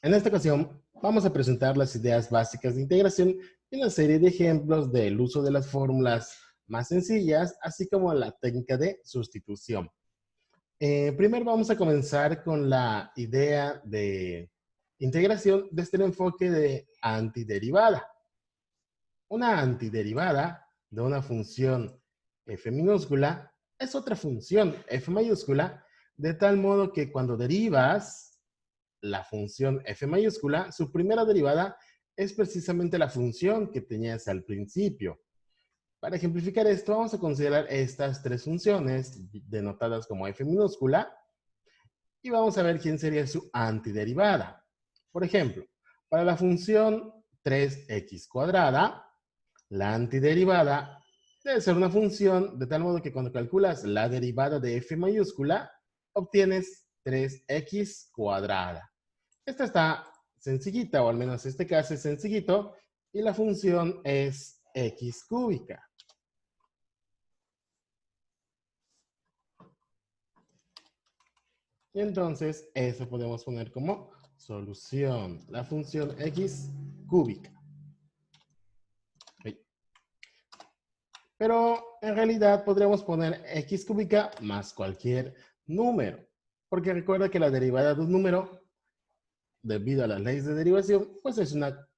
En esta ocasión vamos a presentar las ideas básicas de integración y una serie de ejemplos del uso de las fórmulas más sencillas, así como la técnica de sustitución. Primero vamos a comenzar con la idea de integración desde el enfoque de antiderivada. Una antiderivada de una función f minúscula es otra función f mayúscula, de tal modo que cuando derivas la función f mayúscula, su primera derivada es precisamente la función que tenías al principio. Para ejemplificar esto, vamos a considerar estas tres funciones denotadas como f minúscula y vamos a ver quién sería su antiderivada. Por ejemplo, para la función 3x cuadrada, la antiderivada debe ser una función de tal modo que cuando calculas la derivada de f mayúscula, obtienes 3x cuadrada. Esta está sencillita, o al menos este caso es sencillito, y la función es x cúbica. Y entonces eso podemos poner como solución, la función x cúbica. Pero en realidad podríamos poner x cúbica más cualquier número, porque recuerda que la derivada de un número, debido a las leyes de derivación, pues es una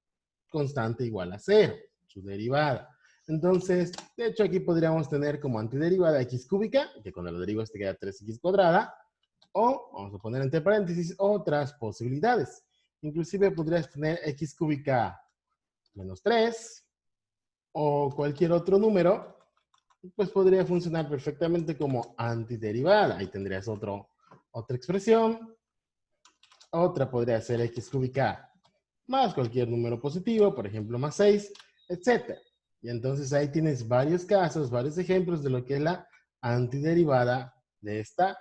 constante igual a 0, su derivada. Entonces, de hecho aquí podríamos tener como antiderivada x cúbica, que cuando lo derivas te queda 3x cuadrada, o vamos a poner entre paréntesis otras posibilidades. Inclusive podrías tener x cúbica menos 3, o cualquier otro número, pues podría funcionar perfectamente como antiderivada. Ahí tendrías otra expresión. Otra podría ser x cúbica más cualquier número positivo, por ejemplo, más 6, etc. Y entonces ahí tienes varios casos, varios ejemplos de lo que es la antiderivada de esta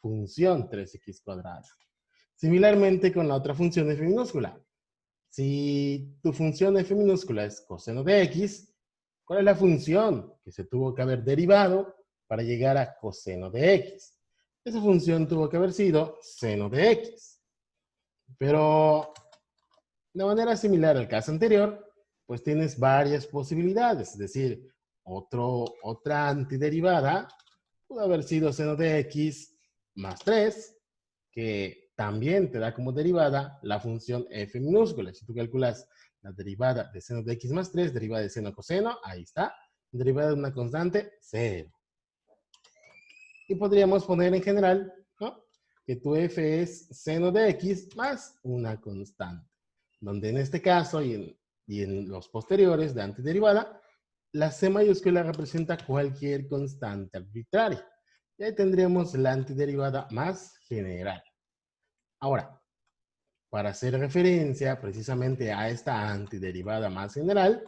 función 3x cuadrada. Similarmente con la otra función f minúscula. Si tu función f minúscula es coseno de x, ¿cuál es la función que se tuvo que haber derivado para llegar a coseno de x? Esa función tuvo que haber sido seno de x. Pero de manera similar al caso anterior, pues tienes varias posibilidades. Es decir, otra antiderivada pudo haber sido seno de x más 3, que también te da como derivada la función f minúscula. Si tú calculas la derivada de seno de x más 3, derivada de seno coseno, ahí está. Derivada de una constante, 0. Y podríamos poner en general, ¿no?, que tu f es seno de x más una constante. Donde en este caso y en los posteriores de antiderivada, la c mayúscula representa cualquier constante arbitraria. Y ahí tendríamos la antiderivada más general. Ahora, para hacer referencia precisamente a esta antiderivada más general,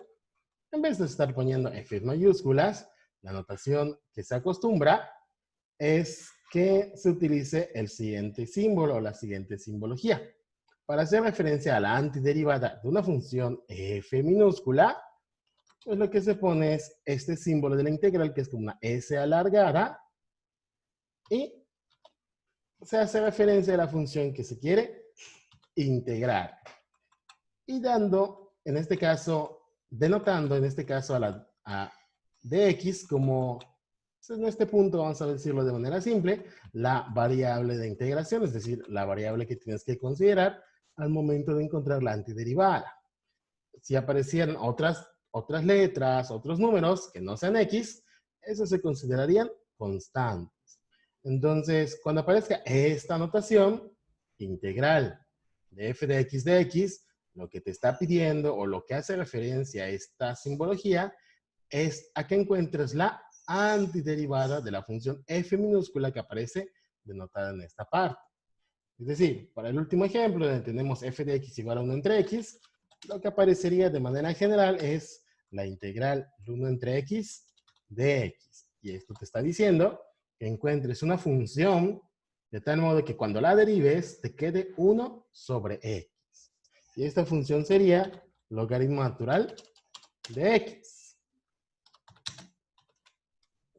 en vez de estar poniendo f mayúsculas, la notación que se acostumbra es que se utilice el siguiente símbolo o la siguiente simbología. Para hacer referencia a la antiderivada de una función f minúscula, pues lo que se pone es este símbolo de la integral, que es como una s alargada, y se hace referencia a la función que se quiere integrar. Y dando, en este caso, denotando en este caso a dx como, pues en este punto vamos a decirlo de manera simple, la variable de integración, es decir, la variable que tienes que considerar al momento de encontrar la antiderivada. Si aparecieran otras letras, otros números que no sean x, esos se considerarían constantes. Entonces, cuando aparezca esta notación integral de f de x, lo que te está pidiendo o lo que hace referencia a esta simbología es a que encuentres la antiderivada de la función f minúscula que aparece denotada en esta parte. Es decir, para el último ejemplo, donde tenemos f de x igual a 1 entre x, lo que aparecería de manera general es la integral de 1 entre x de x. Y esto te está diciendo que encuentres una función de tal modo que cuando la derives te quede 1 sobre x. Y esta función sería logaritmo natural de x.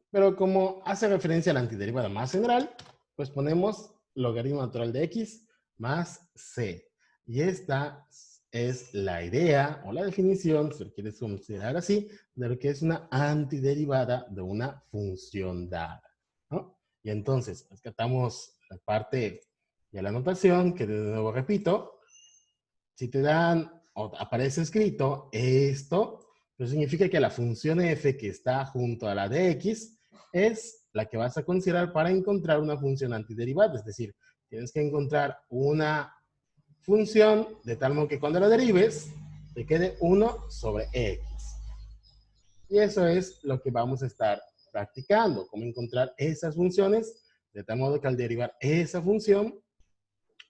Pero como hace referencia a la antiderivada más general, pues ponemos logaritmo natural de x más c. Y esta es la idea o la definición, si lo quieres considerar así, de lo que es una antiderivada de una función dada, ¿no? Y entonces, rescatamos la parte de la notación, que de nuevo repito, si te dan o aparece escrito esto, pues significa que la función f que está junto a la de x es la que vas a considerar para encontrar una función antiderivada. Es decir, tienes que encontrar una función de tal modo que cuando la derives te quede 1 sobre x. Y eso es lo que vamos a estar practicando, cómo encontrar esas funciones de tal modo que al derivar esa función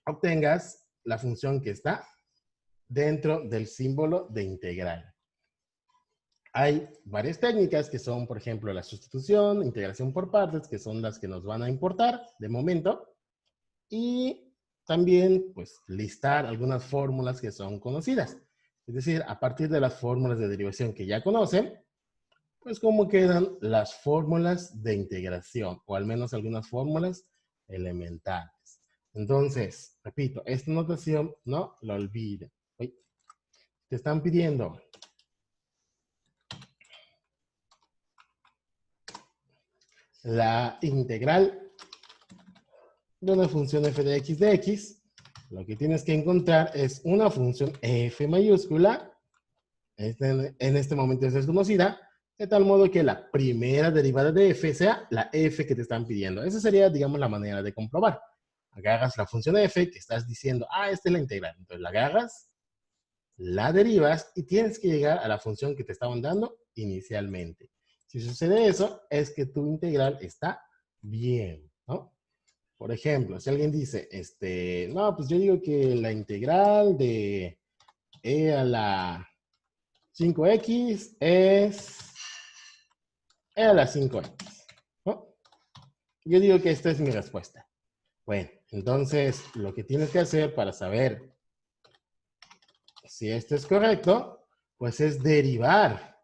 obtengas la función que está dentro del símbolo de integral. Hay varias técnicas que son, por ejemplo, la sustitución, integración por partes, que son las que nos van a importar de momento. Y también, pues, listar algunas fórmulas que son conocidas. Es decir, a partir de las fórmulas de derivación que ya conocen, pues cómo quedan las fórmulas de integración, o al menos algunas fórmulas elementales. Entonces, repito, esta notación no la olviden. Te están pidiendo la integral de una función f de x, lo que tienes que encontrar es una función f mayúscula, en este momento es desconocida, de tal modo que la primera derivada de f sea la f que te están pidiendo. Esa sería, digamos, la manera de comprobar. Agarras la función f que estás diciendo, esta es la integral. Entonces la agarras, la derivas y tienes que llegar a la función que te estaban dando inicialmente. Si sucede eso, es que tu integral está bien, ¿no? Por ejemplo, si alguien dice, no, pues yo digo que la integral de e a la 5x es e a la 5x, ¿no? Yo digo que esta es mi respuesta. Bueno, entonces lo que tienes que hacer para saber si esto es correcto, pues es derivar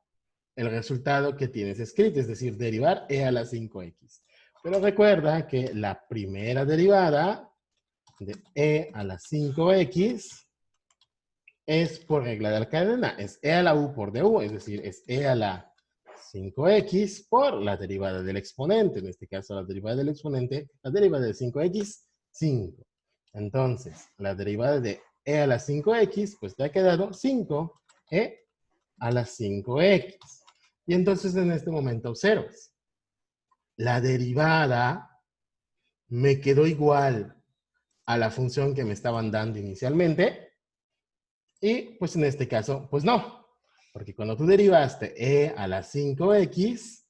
el resultado que tienes escrito, es decir, derivar e a la 5x. Pero recuerda que la primera derivada de e a la 5x es por regla de la cadena, es e a la u por du, es decir, es e a la 5x por la derivada del exponente, en este caso la derivada del exponente, la derivada de 5x, 5. Entonces, la derivada de e a la 5x, pues te ha quedado 5e a la 5x. Y entonces en este momento observas, la derivada me quedó igual a la función que me estaban dando inicialmente, y pues en este caso, pues no. Porque cuando tú derivaste e a la 5x,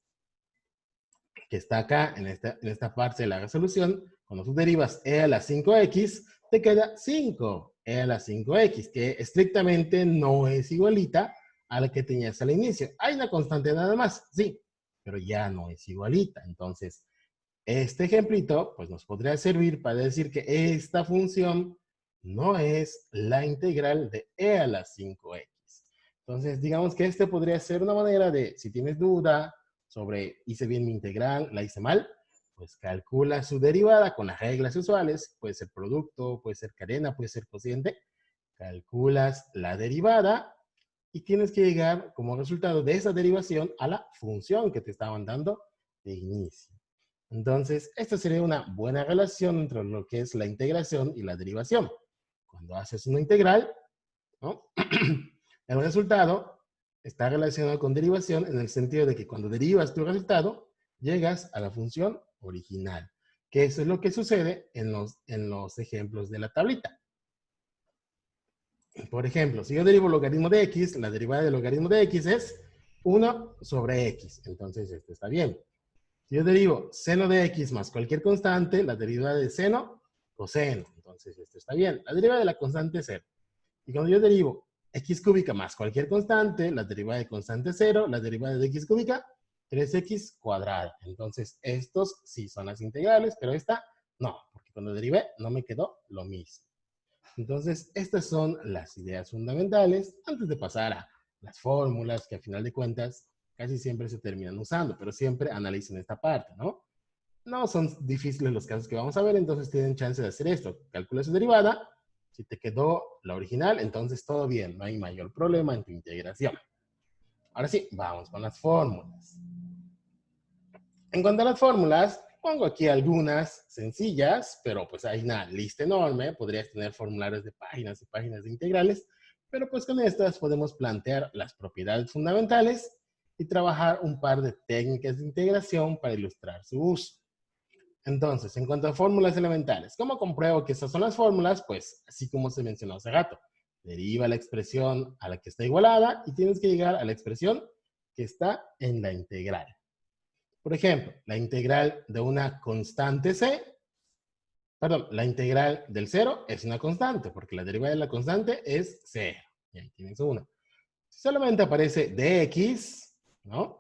que está acá en esta parte de la resolución, cuando tú derivas e a la 5x, te queda 5 e a la 5x, que estrictamente no es igualita a la que tenías al inicio. Hay una constante nada más, sí, pero ya no es igualita. Entonces, este ejemplito, pues nos podría servir para decir que esta función no es la integral de e a la 5x. Entonces, digamos que este podría ser una manera de, si tienes duda sobre hice bien mi integral, la hice mal, pues calcula su derivada con las reglas usuales, puede ser producto, puede ser cadena, puede ser cociente, calculas la derivada y tienes que llegar como resultado de esa derivación a la función que te estaban dando de inicio. Entonces, esta sería una buena relación entre lo que es la integración y la derivación. Cuando haces una integral, ¿no? El resultado está relacionado con derivación en el sentido de que cuando derivas tu resultado, llegas a la función original. Que eso es lo que sucede en los ejemplos de la tablita. Por ejemplo, si yo derivo logaritmo de x, la derivada del logaritmo de x es 1 sobre x. Entonces, esto está bien. Si yo derivo seno de x más cualquier constante, la derivada de seno, coseno. Entonces, esto está bien. La derivada de la constante es 0. Y cuando yo derivo x cúbica más cualquier constante, la derivada de constante es 0, la derivada de x cúbica, 3x cuadrada. Entonces, estos sí son las integrales, pero esta no, porque cuando derivé no me quedó lo mismo. Entonces, estas son las ideas fundamentales antes de pasar a las fórmulas que a final de cuentas casi siempre se terminan usando, pero siempre analicen esta parte, ¿no? No son difíciles los casos que vamos a ver, entonces tienen chance de hacer esto. Calcula su derivada. Si te quedó la original, entonces todo bien, no hay mayor problema en tu integración. Ahora sí, vamos con las fórmulas. En cuanto a las fórmulas, pongo aquí algunas sencillas, pero pues hay una lista enorme. Podrías tener formularios de páginas y páginas de integrales, pero pues con estas podemos plantear las propiedades fundamentales y trabajar un par de técnicas de integración para ilustrar su uso. Entonces, en cuanto a fórmulas elementales, ¿cómo compruebo que estas son las fórmulas? Pues así como se mencionó hace rato. Deriva la expresión a la que está igualada y tienes que llegar a la expresión que está en la integral. Por ejemplo, la integral de una constante c, perdón, la integral del 0 es una constante, porque la derivada de la constante es 0. Y ahí tienes una. Si solamente aparece dx, ¿no?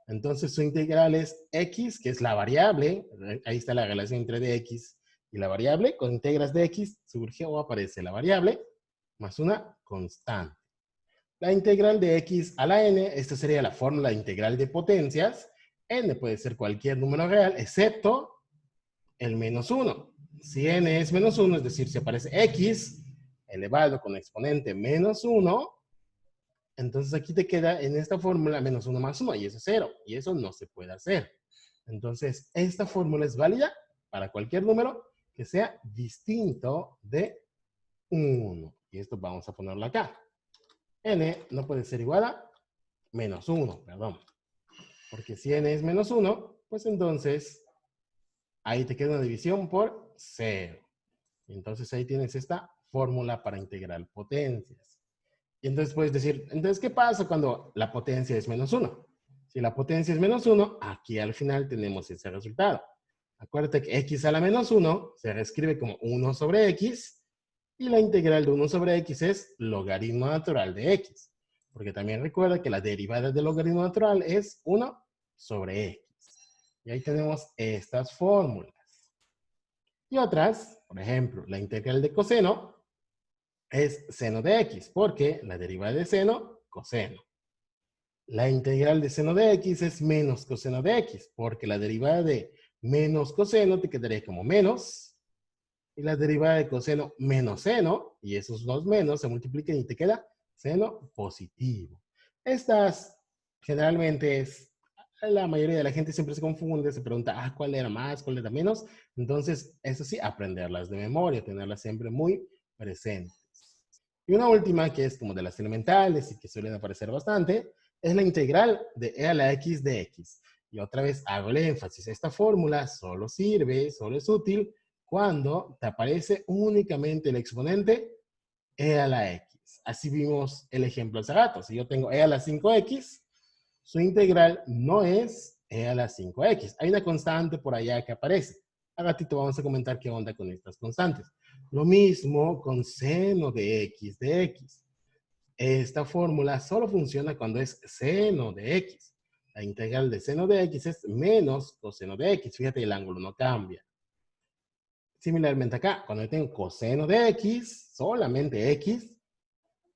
Entonces su integral es x, que es la variable. Ahí está la relación entre dx y la variable. Con integras dx surge o aparece la variable más una constante. La integral de x a la n, esta sería la fórmula integral de potencias. N puede ser cualquier número real, excepto el menos 1. Si n es menos 1, es decir, si aparece x elevado con exponente menos 1, entonces aquí te queda en esta fórmula menos 1 más 1, y eso es 0, y eso no se puede hacer. Entonces, esta fórmula es válida para cualquier número que sea distinto de 1. Y esto vamos a ponerlo acá. N no puede ser igual a menos 1, perdón. Porque si n es menos 1, pues entonces ahí te queda una división por 0. Y entonces ahí tienes esta fórmula para integrar potencias. Y entonces puedes decir, entonces, ¿qué pasa cuando la potencia es menos 1? Si la potencia es menos 1, aquí al final tenemos ese resultado. Acuérdate que x a la menos 1 se reescribe como 1 sobre x, y la integral de 1 sobre x es logaritmo natural de x. Porque también recuerda que la derivada del logaritmo natural es 1 sobre x. Y ahí tenemos estas fórmulas. Y otras, por ejemplo, la integral de coseno es seno de x, porque la derivada de seno, coseno. La integral de seno de x es menos coseno de x, porque la derivada de menos coseno te quedaría como menos, y la derivada de coseno menos seno, y esos dos menos se multiplican y te queda seno positivo. Estas generalmente es, la mayoría de la gente siempre se confunde, se pregunta, ¿cuál era más, cuál era menos? Entonces, eso sí, aprenderlas de memoria, tenerlas siempre muy presentes. Y una última, que es como de las elementales y que suelen aparecer bastante, es la integral de e a la x de x. Y otra vez hago el énfasis, esta fórmula solo sirve, solo es útil cuando te aparece únicamente el exponente e a la x. Así vimos el ejemplo hace rato. Si yo tengo e a la 5x, su integral no es e a la 5x. Hay una constante por allá que aparece. Al ratito vamos a comentar qué onda con estas constantes. Lo mismo con seno de x de x. Esta fórmula solo funciona cuando es seno de x. La integral de seno de x es menos coseno de x. Fíjate, el ángulo no cambia. Similarmente acá, cuando yo tengo coseno de x, solamente x,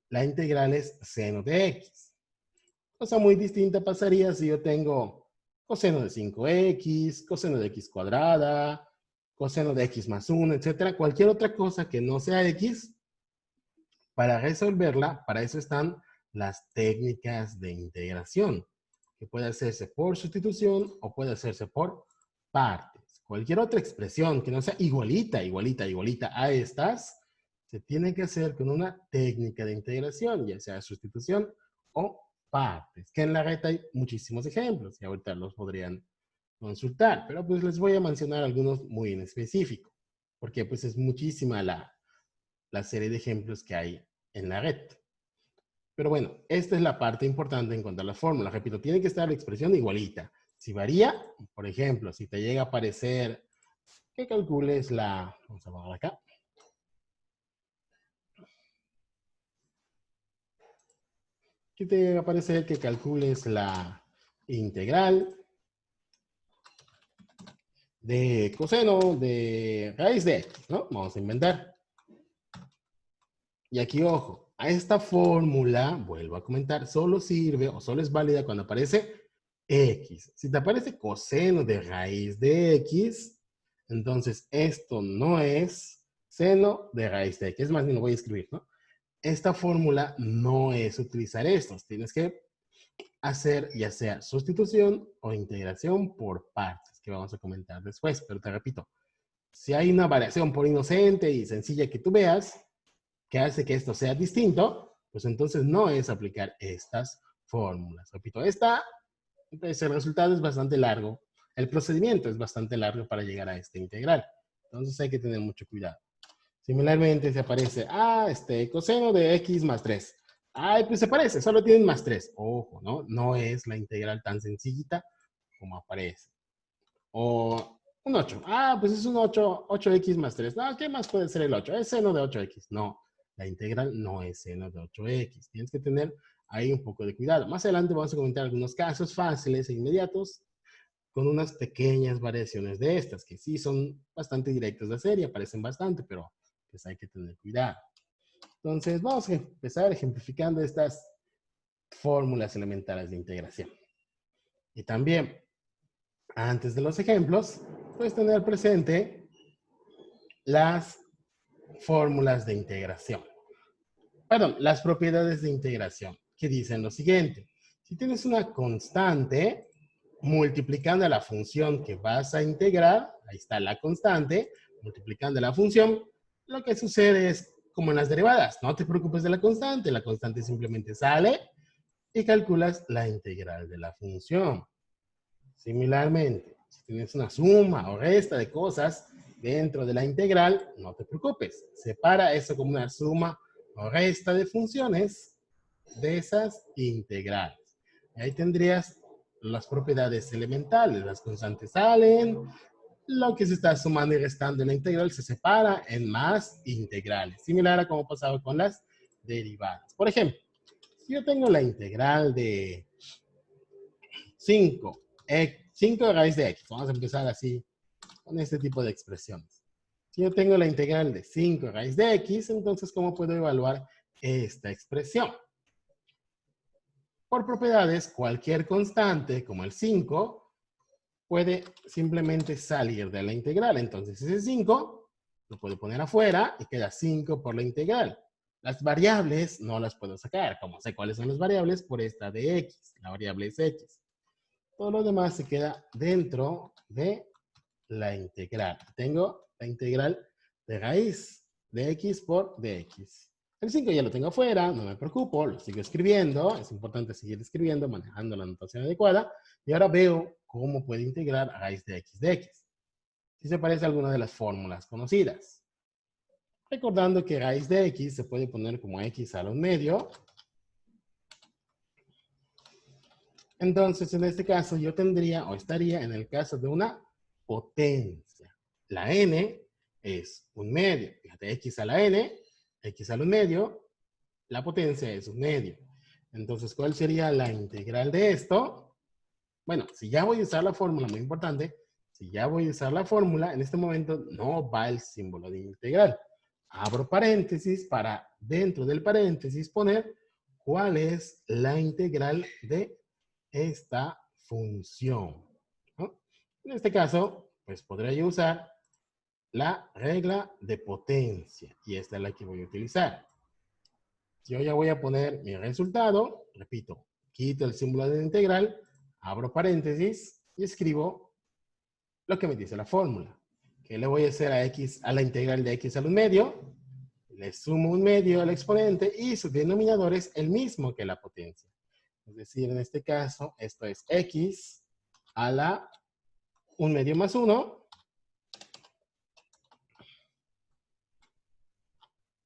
la integral es seno de x. Cosa muy distinta pasaría si yo tengo coseno de 5x, coseno de x cuadrada, coseno de x más 1, etcétera. Cualquier otra cosa que no sea x, para resolverla, para eso están las técnicas de integración, que puede hacerse por sustitución o puede hacerse por partes. Cualquier otra expresión que no sea igualita a estas, se tiene que hacer con una técnica de integración, ya sea sustitución o partes, que en la red hay muchísimos ejemplos y ahorita los podrían consultar, pero pues les voy a mencionar algunos muy en específico, porque pues es muchísima la serie de ejemplos que hay en la red. Pero bueno, esta es la parte importante en cuanto a las fórmulas. Repito, tiene que estar la expresión igualita. Si varía, por ejemplo, si te llega a aparecer que calcules la, vamos a poner acá, que te llega a aparecer que calcules la integral de coseno de raíz de x, ¿no? Vamos a inventar. Y aquí, ojo, a esta fórmula, vuelvo a comentar, solo sirve o solo es válida cuando aparece x. Si te aparece coseno de raíz de x, entonces esto no es seno de raíz de x. Es más, ni lo voy a escribir, ¿no? Esta fórmula no es utilizar estos. Tienes que hacer ya sea sustitución o integración por partes, que vamos a comentar después. Pero te repito, si hay una variación por inocente y sencilla que tú veas, que hace que esto sea distinto, pues entonces no es aplicar estas fórmulas. Repito, pues el resultado es bastante largo. El procedimiento es bastante largo para llegar a esta integral. Entonces hay que tener mucho cuidado. Similarmente, se aparece, coseno de x más 3. Ay, pues se parece, solo tienen más 3. Ojo, ¿no? No es la integral tan sencillita como aparece. O un 8. Pues es un 8x más 3. No, ¿qué más puede ser el 8? Es seno de 8x. No, la integral no es seno de 8x. Tienes que tener ahí un poco de cuidado. Más adelante vamos a comentar algunos casos fáciles e inmediatos con unas pequeñas variaciones de estas, que sí son bastante directas de hacer y aparecen bastante, pero pues hay que tener cuidado. Entonces, vamos a empezar ejemplificando estas fórmulas elementales de integración. Y también, antes de los ejemplos, puedes tener presente las fórmulas de integración. Perdón, las propiedades de integración, que dicen lo siguiente. Si tienes una constante multiplicando a la función que vas a integrar, ahí está la constante, multiplicando la función, lo que sucede es como en las derivadas, no te preocupes de la constante simplemente sale y calculas la integral de la función. Similarmente, si tienes una suma o resta de cosas dentro de la integral, no te preocupes, separa eso como una suma o resta de funciones de esas integrales. Ahí tendrías las propiedades elementales, las constantes salen, lo que se está sumando y restando en la integral se separa en más integrales, similar a como pasaba con las derivadas. Por ejemplo, si yo tengo la integral de 5 raíz de x, vamos a empezar así con este tipo de expresiones. Si yo tengo la integral de 5 raíz de x, entonces ¿cómo puedo evaluar esta expresión? Por propiedades, cualquier constante, como el 5, puede simplemente salir de la integral. Entonces, ese 5 lo puedo poner afuera y queda 5 por la integral. Las variables no las puedo sacar. Como sé cuáles son las variables, por esta de x. La variable es x. Todo lo demás se queda dentro de la integral. Tengo la integral de raíz de x por dx. El 5 ya lo tengo afuera, no me preocupo, lo sigo escribiendo. Es importante seguir escribiendo, manejando la notación adecuada. Y ahora veo cómo puedo integrar a raíz de x. Si se parece a alguna de las fórmulas conocidas. Recordando que raíz de x se puede poner como x a la 1/2. Entonces, en este caso, yo tendría o estaría en el caso de una potencia. La n es 1/2. Fíjate, x a la n, x a la 1/2, la potencia es 1/2. Entonces, ¿cuál sería la integral de esto? Bueno, si ya voy a usar la fórmula, muy importante, si ya voy a usar la fórmula, en este momento no va el símbolo de integral. Abro paréntesis para dentro del paréntesis poner cuál es la integral de esta función, ¿no? En este caso, pues podría yo usar la regla de potencia y esta es la que voy a utilizar. Yo ya voy a poner mi resultado, repito, quito el símbolo de integral, abro paréntesis y escribo lo que me dice la fórmula. ¿Qué le voy a hacer a la integral de x a la 1/2? Le sumo 1/2 al exponente y su denominador es el mismo que la potencia. Es decir, en este caso, esto es x a la 1/2 más 1.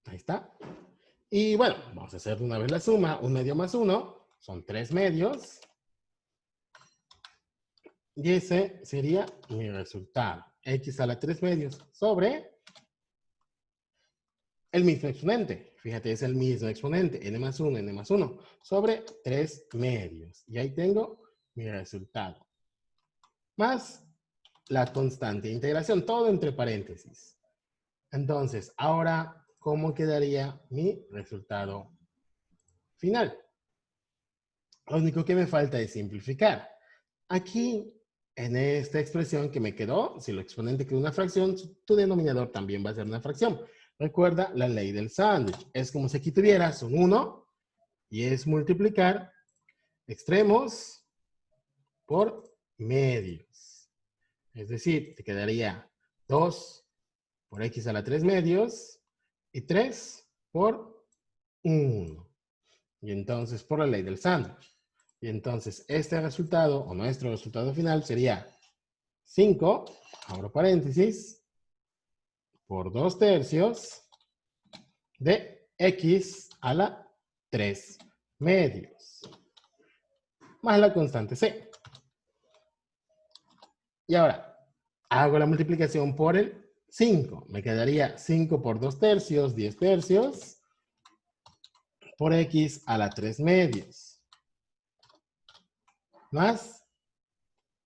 Ahí está. Y bueno, vamos a hacer de una vez la suma. 1/2 más 1 son 3/2. Y ese sería mi resultado. X a la 3/2 sobre el mismo exponente. Fíjate, es el mismo exponente. N más 1 sobre 3/2. Y ahí tengo mi resultado. Más la constante de integración, todo entre paréntesis. Entonces, ahora, ¿cómo quedaría mi resultado final? Lo único que me falta es simplificar. Aquí, en esta expresión que me quedó, si el exponente queda una fracción, tu denominador también va a ser una fracción. Recuerda la ley del sándwich. Es como si aquí tuvieras un 1 y es multiplicar extremos por medios. Es decir, te quedaría 2 por x a la 3 medios y 3 por 1. Y entonces, por la ley del sándwich. Y entonces, este resultado, o nuestro resultado final, sería 5, abro paréntesis, por 2 tercios de x a la 3 medios, más la constante c. Y ahora, hago la multiplicación por el 5. Me quedaría 5 por 2 tercios, 10 tercios, por x a la 3 medios, más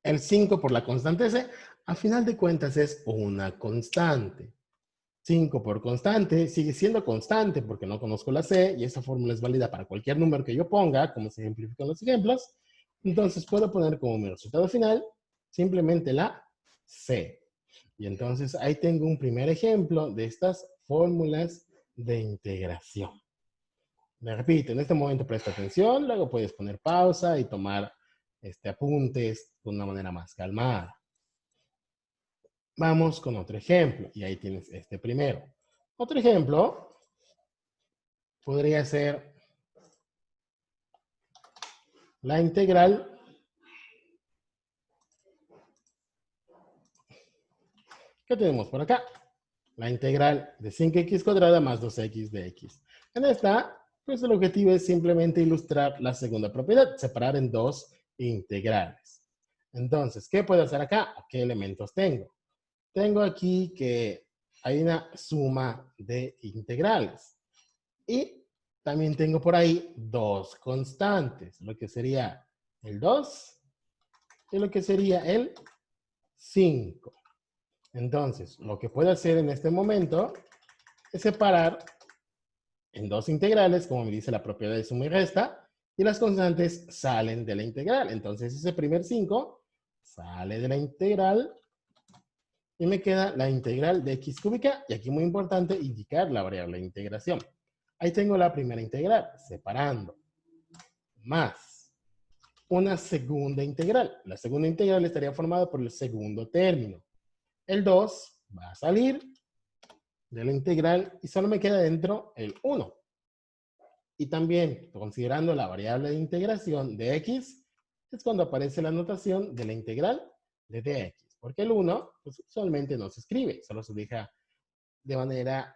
el 5 por la constante c. A final de cuentas es una constante. 5 por constante sigue siendo constante porque no conozco la c y esa fórmula es válida para cualquier número que yo ponga, como se ejemplifican los ejemplos. Entonces puedo poner como mi resultado final simplemente la c. Y entonces ahí tengo un primer ejemplo de estas fórmulas de integración. Me repito, en este momento presta atención, luego puedes poner pausa y tomar apuntes de una manera más calmada. Vamos con otro ejemplo, y ahí tienes este primero. Otro ejemplo podría ser la integral que tenemos por acá. La integral de 5x cuadrada más 2x de x. En esta, pues el objetivo es simplemente ilustrar la segunda propiedad, separar en dos integrales. Entonces, ¿qué puedo hacer acá? ¿Qué elementos tengo? Tengo aquí que hay una suma de integrales. Y también tengo por ahí dos constantes, lo que sería el 2 y lo que sería el 5. Entonces, lo que puedo hacer en este momento es separar en dos integrales, como me dice la propiedad de suma y resta, y las constantes salen de la integral. Entonces, ese primer 5 sale de la integral y me queda la integral de x cúbica, y aquí muy importante indicar la variable de integración. Ahí tengo la primera integral, separando, más una segunda integral. La segunda integral estaría formada por el segundo término. El 2 va a salir de la integral y solo me queda dentro el 1. Y también, considerando la variable de integración de x, es cuando aparece la notación de la integral de dx. Porque el 1, pues, usualmente no se escribe, solo se deja de manera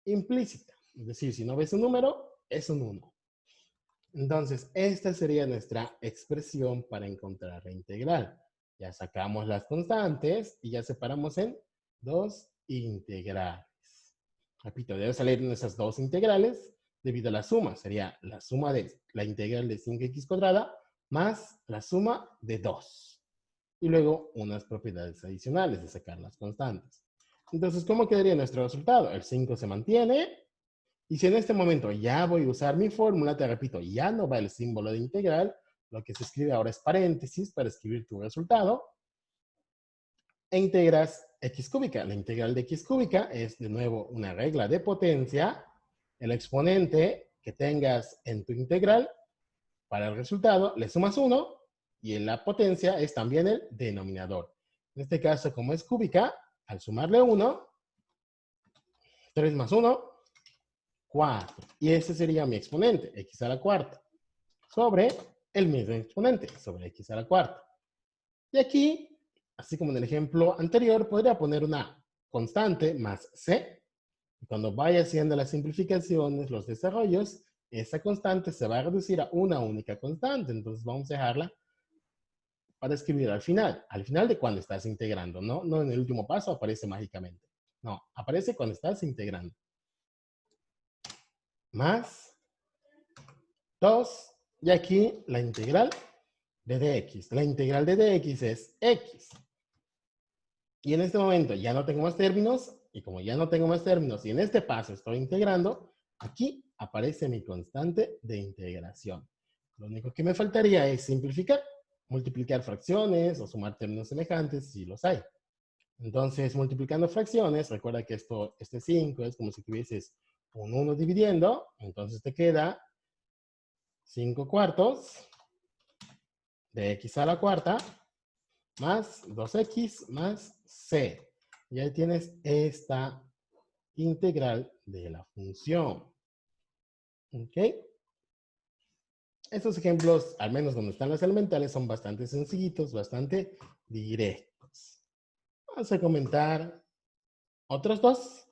implícita. Es decir, si no ves un número, es un 1. Entonces, esta sería nuestra expresión para encontrar la integral. Ya sacamos las constantes y ya separamos en dos integrales. Repito, debe salir en esas dos integrales debido a la suma. Sería la suma de la integral de 5x cuadrada más la suma de 2. Y luego unas propiedades adicionales de sacar las constantes. Entonces, ¿cómo quedaría nuestro resultado? El 5 se mantiene. Y si en este momento ya voy a usar mi fórmula, te repito, ya no va el símbolo de integral, lo que se escribe ahora es paréntesis para escribir tu resultado, e integras x cúbica. La integral de x cúbica es de nuevo una regla de potencia. El exponente que tengas en tu integral para el resultado le sumas 1 y en la potencia es también el denominador. En este caso, como es cúbica, al sumarle 1, 3 más 1, 4. Y ese sería mi exponente, x a la cuarta, sobre el mismo exponente, sobre x a la cuarta. Y aquí, así como en el ejemplo anterior, podría poner una constante más c. Y cuando vaya haciendo las simplificaciones, los desarrollos, esa constante se va a reducir a una única constante. Entonces vamos a dejarla para escribir al final de cuando estás integrando. No en el último paso aparece mágicamente. No, aparece cuando estás integrando. Más 2, y aquí la integral de dx. La integral de dx es x. Y en este momento ya no tengo más términos, y como ya no tengo más términos, y en este paso estoy integrando, aquí aparece mi constante de integración. Lo único que me faltaría es simplificar, multiplicar fracciones o sumar términos semejantes si los hay. Entonces, multiplicando fracciones, recuerda que este 5 es como si tuvieses un 1 dividiendo, entonces te queda 5 cuartos de x a la cuarta más 2x más c. Y ahí tienes esta integral de la función. ¿Ok? Estos ejemplos, al menos donde están las elementales, son bastante sencillitos, bastante directos. Vamos a comentar otros dos.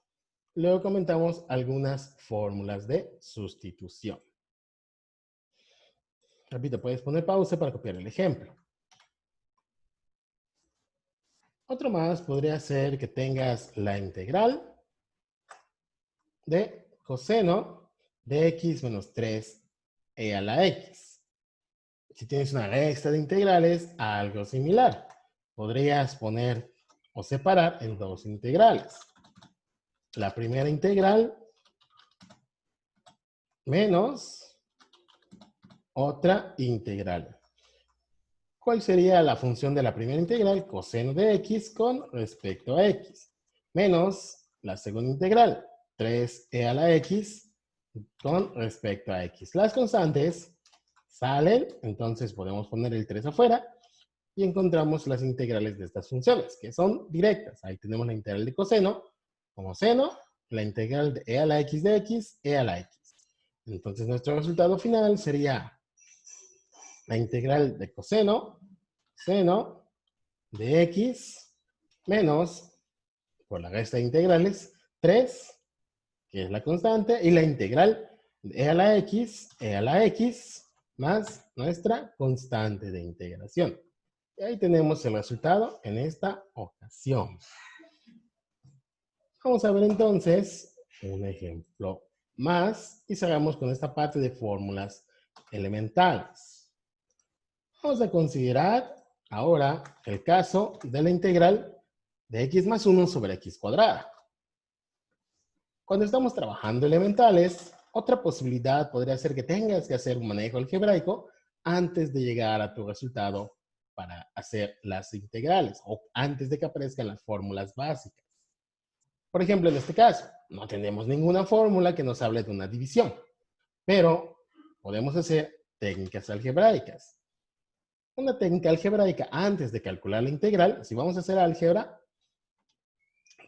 Luego comentamos algunas fórmulas de sustitución. Repito, puedes poner pausa para copiar el ejemplo. Otro más podría ser que tengas la integral de coseno de x menos 3e a la x. Si tienes una resta de integrales, algo similar. Podrías poner o separar en dos integrales. La primera integral menos otra integral. ¿Cuál sería la función de la primera integral? Coseno de x con respecto a x. Menos la segunda integral, 3e a la x con respecto a x. Las constantes salen, entonces podemos poner el 3 afuera y encontramos las integrales de estas funciones, que son directas. Ahí tenemos la integral de coseno como seno, la integral de e a la x de x, e a la x. Entonces nuestro resultado final sería la integral de coseno, seno de x menos, por la resta de integrales, 3, que es la constante, y la integral de e a la x, más nuestra constante de integración. Y ahí tenemos el resultado en esta ocasión. Vamos a ver entonces un ejemplo más y cerramos con esta parte de fórmulas elementales. Vamos a considerar ahora el caso de la integral de x más 1 sobre x cuadrada. Cuando estamos trabajando elementales, otra posibilidad podría ser que tengas que hacer un manejo algebraico antes de llegar a tu resultado para hacer las integrales o antes de que aparezcan las fórmulas básicas. Por ejemplo, en este caso, no tenemos ninguna fórmula que nos hable de una división, pero podemos hacer técnicas algebraicas. Una técnica algebraica antes de calcular la integral, si vamos a hacer álgebra,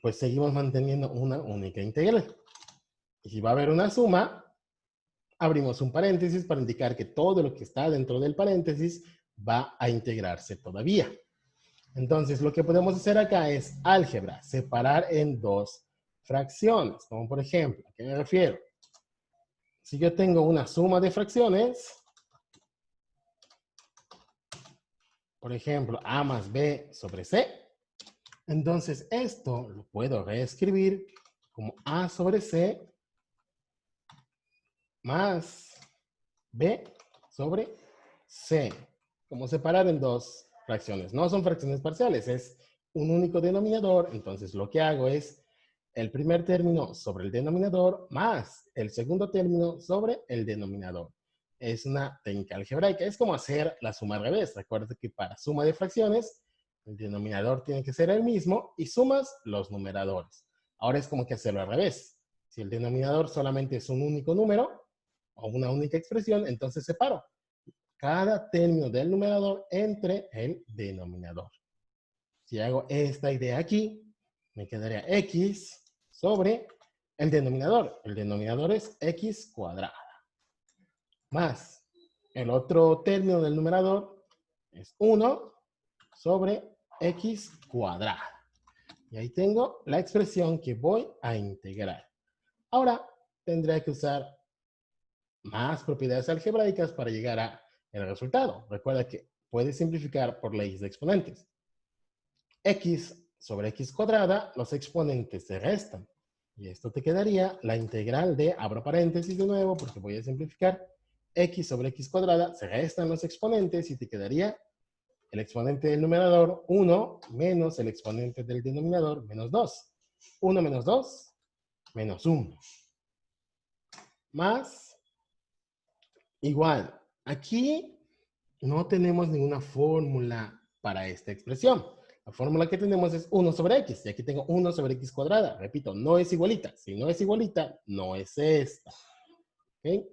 pues seguimos manteniendo una única integral. Y si va a haber una suma, abrimos un paréntesis para indicar que todo lo que está dentro del paréntesis va a integrarse todavía. Entonces, lo que podemos hacer acá es álgebra, separar en dos fracciones, como por ejemplo, ¿a qué me refiero? Si yo tengo una suma de fracciones, por ejemplo, a más b sobre c, entonces esto lo puedo reescribir como a sobre c más b sobre c, como separar en dos fracciones. No son fracciones parciales, es un único denominador, entonces lo que hago es el primer término sobre el denominador más el segundo término sobre el denominador. Es una técnica algebraica, es como hacer la suma al revés. Recuerda que para suma de fracciones, el denominador tiene que ser el mismo y sumas los numeradores. Ahora es como que hacerlo al revés. Si el denominador solamente es un único número o una única expresión, entonces separo cada término del numerador entre el denominador. Si hago esta idea aquí, me quedaría x sobre el denominador. El denominador es x cuadrada. Más el otro término del numerador es 1 sobre x cuadrada. Y ahí tengo la expresión que voy a integrar. Ahora tendré que usar más propiedades algebraicas para llegar a el resultado. Recuerda que puedes simplificar por leyes de exponentes. X sobre x cuadrada, los exponentes se restan. Y esto te quedaría la integral de, abro paréntesis de nuevo porque voy a simplificar, x sobre x cuadrada, se restan los exponentes y te quedaría el exponente del numerador 1 menos el exponente del denominador menos 2. 1 menos 2, menos 1. Más, igual, aquí no tenemos ninguna fórmula para esta expresión. La fórmula que tenemos es 1 sobre x, y aquí tengo 1 sobre x cuadrada. Repito, no es igualita. Si no es igualita, no es esta. ¿Ok?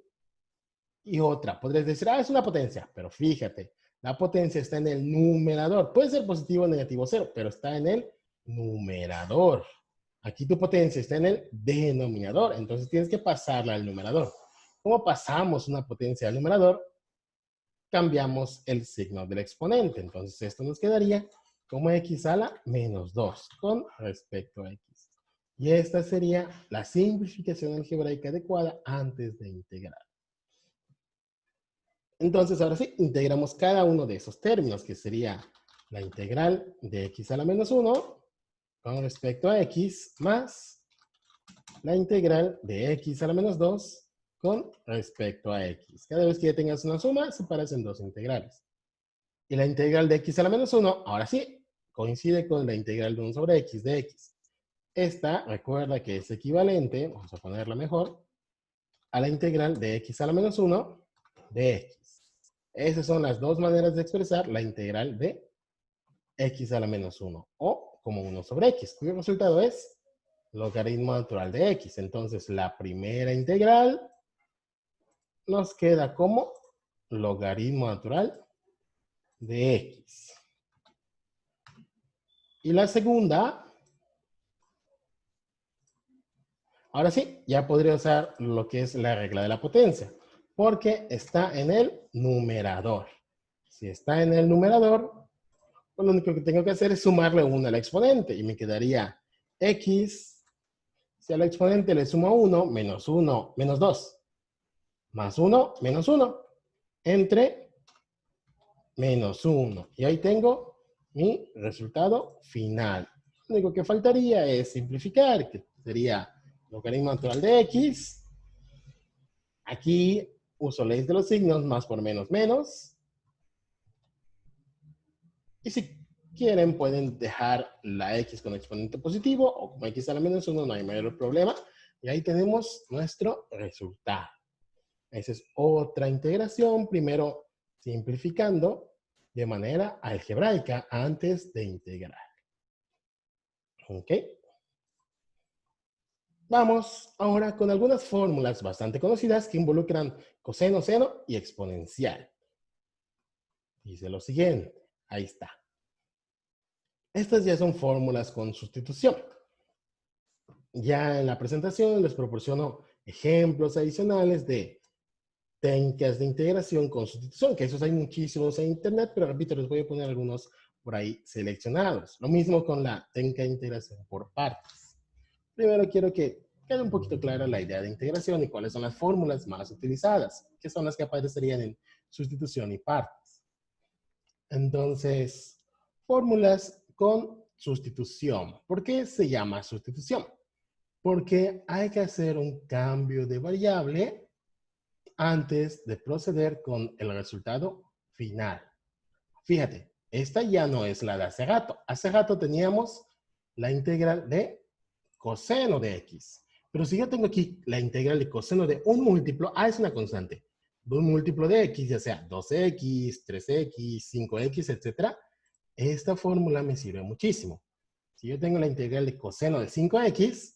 Y otra, podrías decir, es una potencia, pero fíjate, la potencia está en el numerador. Puede ser positivo o negativo 0, pero está en el numerador. Aquí tu potencia está en el denominador, entonces tienes que pasarla al numerador. ¿Cómo pasamos una potencia al numerador? Cambiamos el signo del exponente. Entonces esto nos quedaría como x a la menos 2 con respecto a x. Y esta sería la simplificación algebraica adecuada antes de integrar. Entonces, ahora sí, integramos cada uno de esos términos, que sería la integral de x a la menos 1 con respecto a x más la integral de x a la menos 2 con respecto a x. Cada vez que ya tengas una suma, separas en dos integrales. Y la integral de x a la menos 1, ahora sí, coincide con la integral de 1 sobre x de x. Esta, recuerda que es equivalente, vamos a ponerla mejor, a la integral de x a la menos 1 de x. Esas son las dos maneras de expresar la integral de x a la menos 1, o como 1 sobre x, cuyo resultado es logaritmo natural de x. Entonces, la primera integral nos queda como logaritmo natural de x. Y la segunda, ahora sí, ya podría usar lo que es la regla de la potencia, porque está en el numerador. Si está en el numerador, pues lo único que tengo que hacer es sumarle 1 al exponente, y me quedaría x, si al exponente le sumo 1, menos 1, menos 2, más 1, menos 1, entre menos 1. Y ahí tengo mi resultado final. Lo único que faltaría es simplificar, que sería logaritmo natural de x. Aquí uso leyes de los signos, más por menos, menos. Y si quieren, pueden dejar la x con exponente positivo o como x a la menos 1, no hay mayor problema. Y ahí tenemos nuestro resultado. Esa es otra integración, primero simplificando de manera algebraica antes de integrar. ¿Ok? Vamos ahora con algunas fórmulas bastante conocidas que involucran coseno, seno y exponencial. Dice lo siguiente, ahí está. Estas ya son fórmulas con sustitución. Ya en la presentación les proporciono ejemplos adicionales de técnicas de integración con sustitución, que esos hay muchísimos en internet, pero repito, les voy a poner algunos por ahí seleccionados. Lo mismo con la técnica de integración por partes. Primero quiero que quede un poquito clara la idea de integración y cuáles son las fórmulas más utilizadas, que son las que aparecerían en sustitución y partes. Entonces, fórmulas con sustitución. ¿Por qué se llama sustitución? Porque hay que hacer un cambio de variable antes de proceder con el resultado final. Fíjate, esta ya no es la de hace rato. Hace rato teníamos la integral de coseno de x. Pero si yo tengo aquí la integral de coseno de un múltiplo, es una constante, de un múltiplo de x, ya sea 2x, 3x, 5x, etc., esta fórmula me sirve muchísimo. Si yo tengo la integral de coseno de 5x,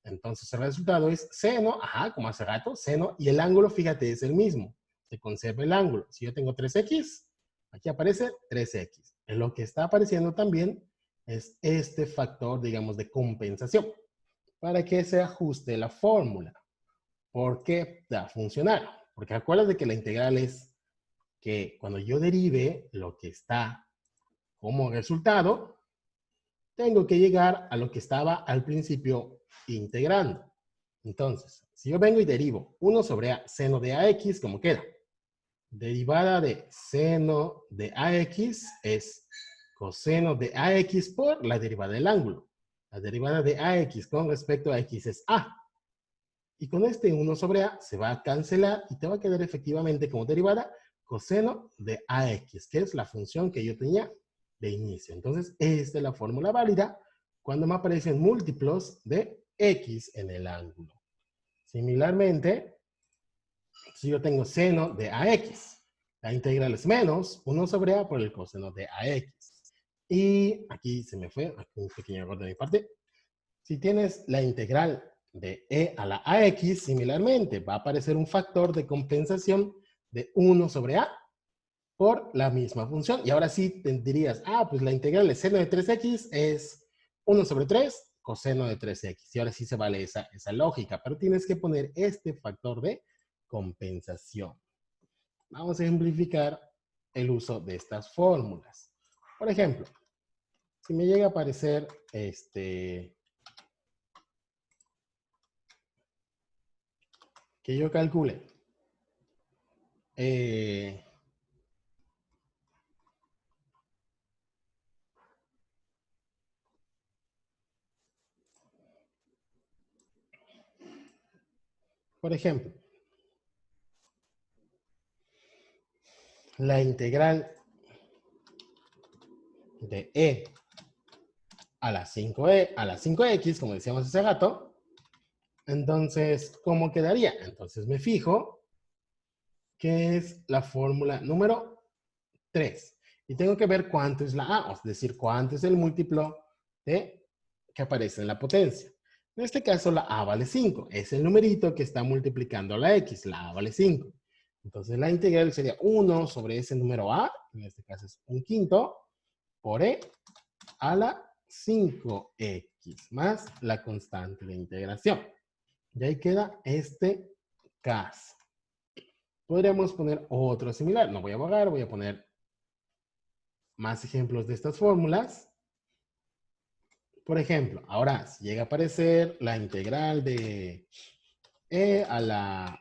entonces el resultado es seno, como hace rato, seno, y el ángulo, fíjate, es el mismo. Se conserva el ángulo. Si yo tengo 3x, aquí aparece 3x. Lo que está apareciendo también es este factor, digamos, de compensación, para que se ajuste la fórmula. ¿Por qué va a funcionar? Porque acuérdate que la integral es que cuando yo derive lo que está como resultado, tengo que llegar a lo que estaba al principio integrando. Entonces, si yo vengo y derivo 1 sobre a seno de ax, ¿cómo queda? Derivada de seno de ax es coseno de ax por la derivada del ángulo. La derivada de ax con respecto a x es a. Y con este 1 sobre a se va a cancelar y te va a quedar efectivamente como derivada coseno de ax, que es la función que yo tenía de inicio. Entonces, esta es la fórmula válida cuando me aparecen múltiplos de x en el ángulo. Similarmente, si yo tengo seno de ax, la integral es menos 1 sobre a por el coseno de ax. Y aquí se me fue, aquí un pequeño error de mi parte. Si tienes la integral de e a la ax, similarmente va a aparecer un factor de compensación de 1 sobre a por la misma función. Y ahora sí tendrías, pues la integral de seno de 3x es 1 sobre 3 coseno de 3x. Y ahora sí se vale esa lógica, pero tienes que poner este factor de compensación. Vamos a ejemplificar el uso de estas fórmulas. Por ejemplo, si me llega a aparecer que yo calcule por ejemplo, la integral de e a la 5e a la 5x, como decíamos hace rato, entonces, ¿cómo quedaría? Entonces me fijo que es la fórmula número 3. Y tengo que ver cuánto es la a, es decir, cuánto es el múltiplo de que aparece en la potencia. En este caso, la a vale 5. Es el numerito que está multiplicando la x. La a vale 5. Entonces, la integral sería 1 sobre ese número a, en este caso es 1/5, por e a la 5x, más la constante de integración. Y ahí queda este caso. Podríamos poner otro similar. No voy a borrar, voy a poner más ejemplos de estas fórmulas. Por ejemplo, ahora si llega a aparecer la integral de e a la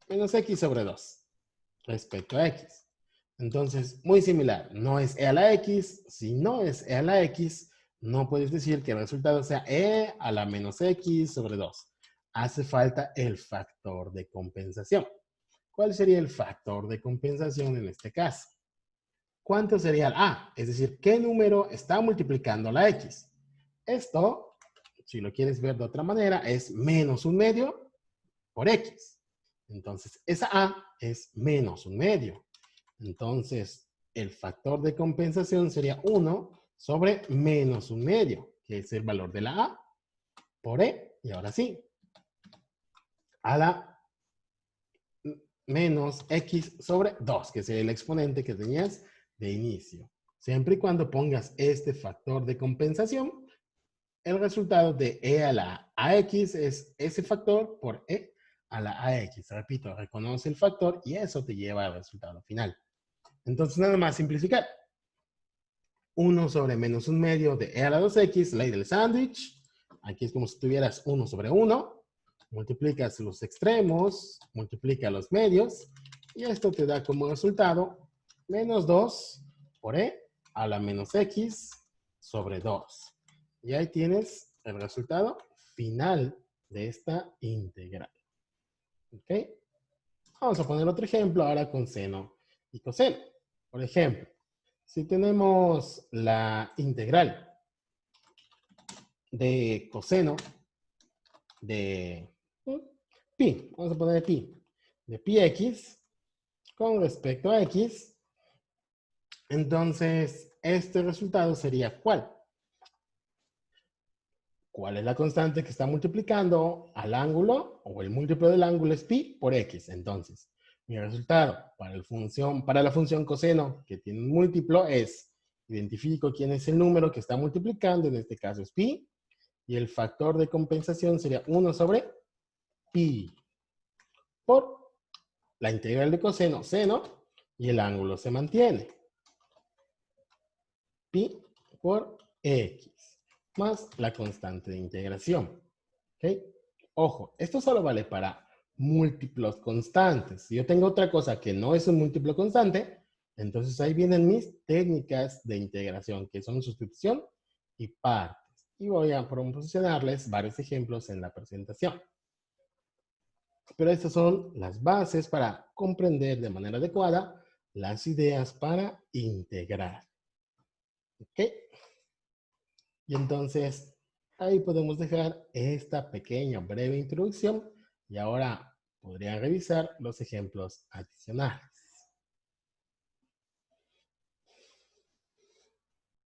menos x sobre 2 respecto a x. Entonces, muy similar. No es e a la x. Si no es e a la x, no puedes decir que el resultado sea e a la menos x sobre 2. Hace falta el factor de compensación. ¿Cuál sería el factor de compensación en este caso? ¿Cuánto sería el a? Es decir, ¿qué número está multiplicando la x? Esto, si lo quieres ver de otra manera, es menos 1/2 por x. Entonces, esa a es menos 1/2. Entonces, el factor de compensación sería 1 sobre menos 1/2, que es el valor de la a, por e. Y ahora sí, a la menos x sobre 2, que sería el exponente que tenías de inicio. Siempre y cuando pongas este factor de compensación, el resultado de e a la ax es ese factor por e a la ax. Repito, reconoce el factor y eso te lleva al resultado final. Entonces, nada más simplificar. 1 sobre menos 1/2 de e a la 2x, ley del sándwich. Aquí es como si tuvieras 1 sobre 1. Multiplicas los extremos, multiplica los medios, y esto te da como resultado menos 2 por e a la menos x sobre 2. Y ahí tienes el resultado final de esta integral. ¿Ok? Vamos a poner otro ejemplo ahora con seno y coseno. Por ejemplo, si tenemos la integral de coseno de pi, vamos a poner pi, de pi x con respecto a x, entonces este resultado sería ¿cuál? ¿Cuál es la constante que está multiplicando al ángulo o el múltiplo del ángulo es pi por x? Entonces, mi resultado para la función coseno que tiene un múltiplo es, identifico quién es el número que está multiplicando, en este caso es pi, y el factor de compensación sería 1 sobre pi por la integral de coseno, seno, y el ángulo se mantiene. Pi por x, más la constante de integración. ¿Ok? Ojo, esto solo vale para múltiplos constantes. Si yo tengo otra cosa que no es un múltiplo constante, entonces ahí vienen mis técnicas de integración, que son sustitución y partes. Y voy a proporcionarles varios ejemplos en la presentación. Pero estas son las bases para comprender de manera adecuada las ideas para integrar. ¿Ok? Y entonces, ahí podemos dejar esta pequeña breve introducción y ahora podrían revisar los ejemplos adicionales.